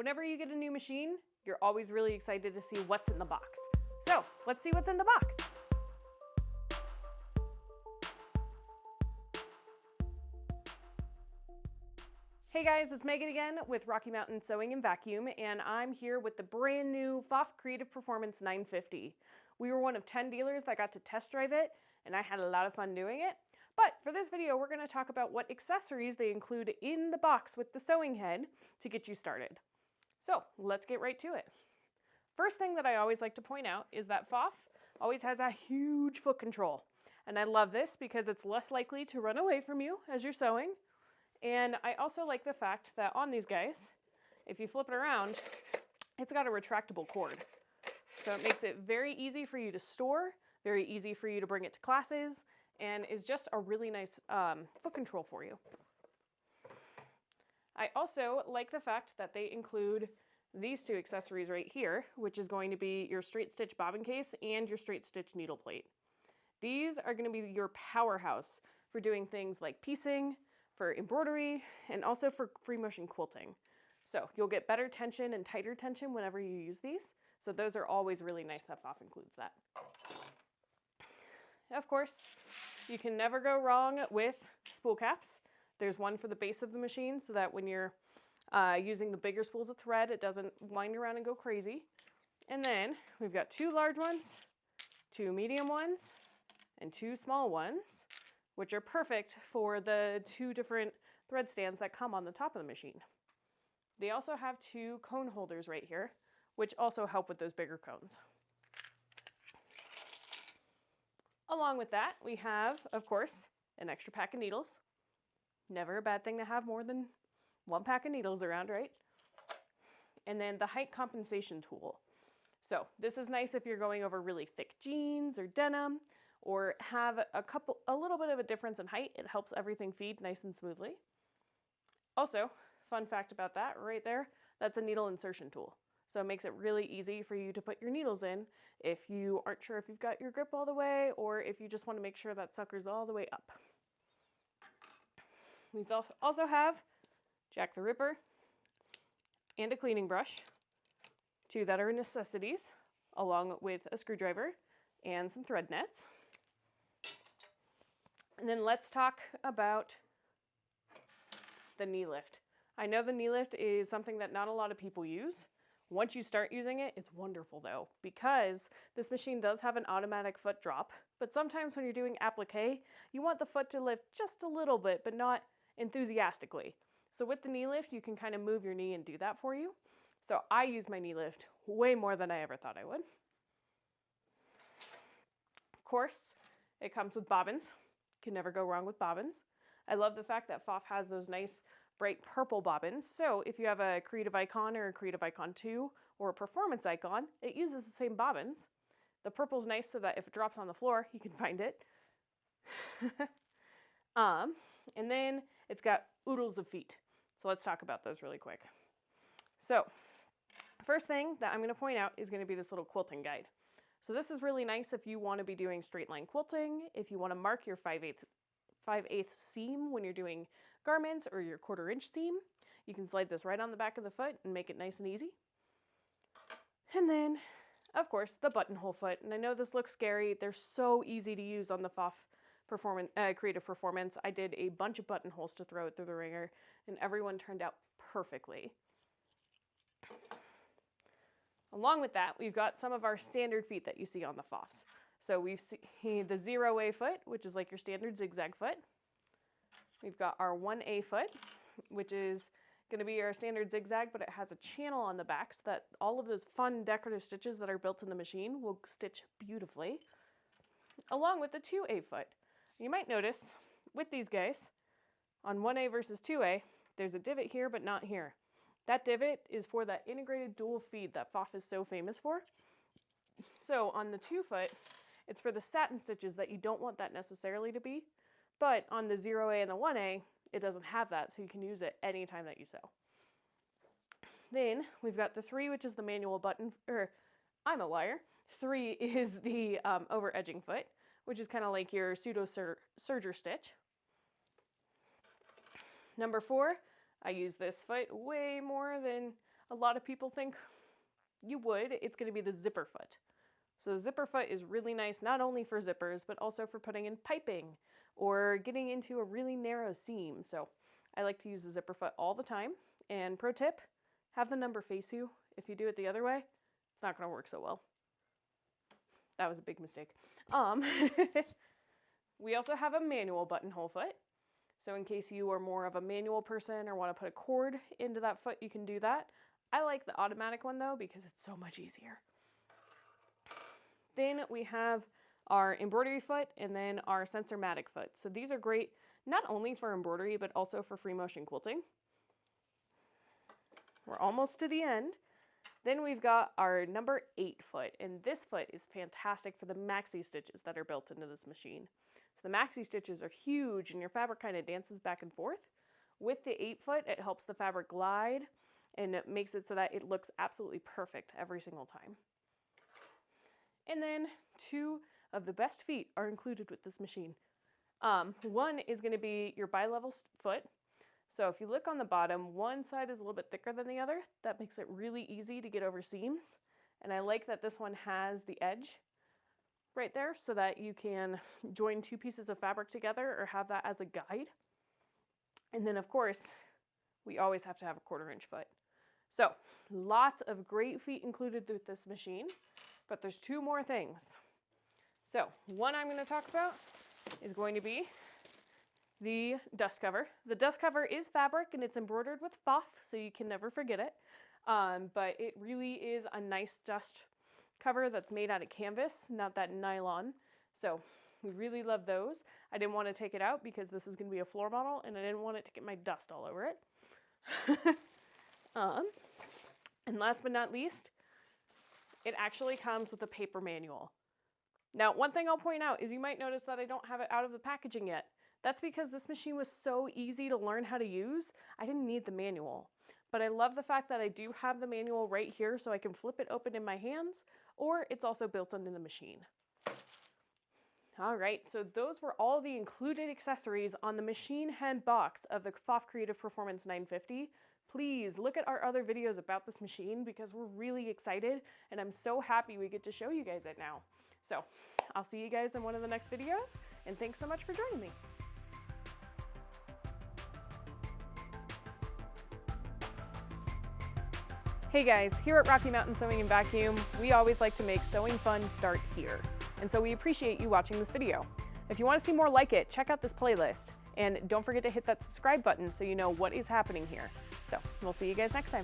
Whenever you get a new machine, you're always really excited to see what's in the box. So let's see what's in the box. Hey guys, it's Megan again with Rocky Mountain Sewing and Vacuum, and I'm here with the brand new Pfaff Creative Performance 950. We were one of 10 dealers that got to test drive it, and I had a lot of fun doing it. But for this video, we're going to talk about what accessories they include in the box with the sewing head to get you started. So let's get right to it. First thing that I always like to point out is that Pfaff always has a huge foot control. And I love this because it's less likely to run away from you as you're sewing. And I also like the fact that on these guys, if you flip it around, it's got a retractable cord. So it makes it very easy for you to store, very easy for you to bring it to classes, and is just a really nice foot control for you. I also like the fact that they include these two accessories right here, which is going to be your straight stitch bobbin case and your straight stitch needle plate. These are going to be your powerhouse for doing things like piecing, for embroidery, and also for free motion quilting. So you'll get better tension and tighter tension whenever you use these. So those are always really nice that Pfaff includes that. Of course, you can never go wrong with spool caps. There's one for the base of the machine so that when you're using the bigger spools of thread, it doesn't wind around and go crazy. And then we've got two large ones, two medium ones, and two small ones, which are perfect for the two different thread stands that come on the top of the machine. They also have two cone holders right here, which also help with those bigger cones. Along with that, we have, of course, an extra pack of needles. Never a bad thing to have more than one pack of needles around, right? And then the height compensation tool. So this is nice if you're going over really thick jeans or denim, or have a little bit of a difference in height. It helps everything feed nice and smoothly. Also, fun fact about that right there, that's a needle insertion tool. So it makes it really easy for you to put your needles in if you aren't sure if you've got your grip all the way, or if you just want to make sure that sucker's all the way up. We also have Jack the Ripper and a cleaning brush, two that are necessities, along with a screwdriver and some thread nets. And then let's talk about the knee lift. I know the knee lift is something that not a lot of people use. Once you start using it, it's wonderful though, because this machine does have an automatic foot drop, but sometimes when you're doing applique, you want the foot to lift just a little bit, but not enthusiastically. So with the knee lift, you can kind of move your knee and do that for you. So I use my knee lift way more than I ever thought I would. Of course, it comes with bobbins. Can never go wrong with bobbins. I love the fact that Pfaff has those nice bright purple bobbins. So if you have a Creative Icon or a Creative Icon 2 or a Performance Icon, it uses the same bobbins. The purple's nice so that if it drops on the floor, you can find it. And then it's got oodles of feet. So let's talk about those really quick. So first thing that I'm going to point out is going to be this little quilting guide. So this is really nice if you want to be doing straight line quilting, if you want to mark your 5/8 seam when you're doing garments or your 1/4 inch seam. You can slide this right on the back of the foot and make it nice and easy. And then, of course, the buttonhole foot. And I know this looks scary. They're so easy to use on the Pfaff Creative Performance. I did a bunch of buttonholes to throw it through the ringer, and everyone turned out perfectly. Along with that, we've got some of our standard feet that you see on the Pfaffs. So we've seen the 0A foot, which is like your standard zigzag foot. We've got our 1A foot, which is going to be our standard zigzag, but it has a channel on the back so that all of those fun decorative stitches that are built in the machine will stitch beautifully, along with the 2A foot. You might notice with these guys, on 1A versus 2A, there's a divot here, but not here. That divot is for that integrated dual feed that Pfaff is so famous for. So on the 2 foot, it's for the satin stitches that you don't want that necessarily to be. But on the 0A and the 1A, it doesn't have that, so you can use it anytime that you sew. Then we've got the 3, which is the manual button, or I'm a liar. 3 is the over edging foot, which is kind of like your pseudo serger stitch. Number 4, I use this foot way more than a lot of people think you would, it's going to be the zipper foot. So the zipper foot is really nice, not only for zippers, but also for putting in piping or getting into a really narrow seam. So I like to use the zipper foot all the time. And pro tip, have the number face you. If you do it the other way, it's not going to work so well. That was a big mistake. We also have a manual buttonhole foot. So in case you are more of a manual person or want to put a cord into that foot, you can do that. I like the automatic one though, because it's so much easier. Then we have our embroidery foot and then our Sensormatic foot. So these are great not only for embroidery, but also for free motion quilting. We're almost to the end. Then we've got our number 8 foot, and this foot is fantastic for the maxi stitches that are built into this machine. So the maxi stitches are huge and your fabric kind of dances back and forth. With the 8 foot, it helps the fabric glide and it makes it so that it looks absolutely perfect every single time. And then 2 of the best feet are included with this machine. One is going to be your bi-level foot. So if you look on the bottom, one side is a little bit thicker than the other. That makes it really easy to get over seams. And I like that this one has the edge right there so that you can join 2 pieces of fabric together or have that as a guide. And then of course, we always have to have a 1/4 inch foot. So lots of great feet included with this machine, but there's 2 more things. So one I'm going to talk about is going to be the dust cover. The dust cover is fabric and it's embroidered with Pfaff, so you can never forget it. But it really is a nice dust cover that's made out of canvas, not that nylon. So we really love those. I didn't want to take it out because this is going to be a floor model and I didn't want it to get my dust all over it. And last but not least, it actually comes with a paper manual. Now, one thing I'll point out is you might notice that I don't have it out of the packaging yet. That's because this machine was so easy to learn how to use, I didn't need the manual. But I love the fact that I do have the manual right here so I can flip it open in my hands, or it's also built into the machine. All right, so those were all the included accessories on the machine head box of the Pfaff Creative Performance 950. Please look at our other videos about this machine because we're really excited and I'm so happy we get to show you guys it now. So I'll see you guys in one of the next videos and thanks so much for joining me. Hey guys, here at Rocky Mountain Sewing and Vacuum, we always like to make sewing fun start here. And so we appreciate you watching this video. If you want to see more like it, check out this playlist. And don't forget to hit that subscribe button so you know what is happening here. So we'll see you guys next time.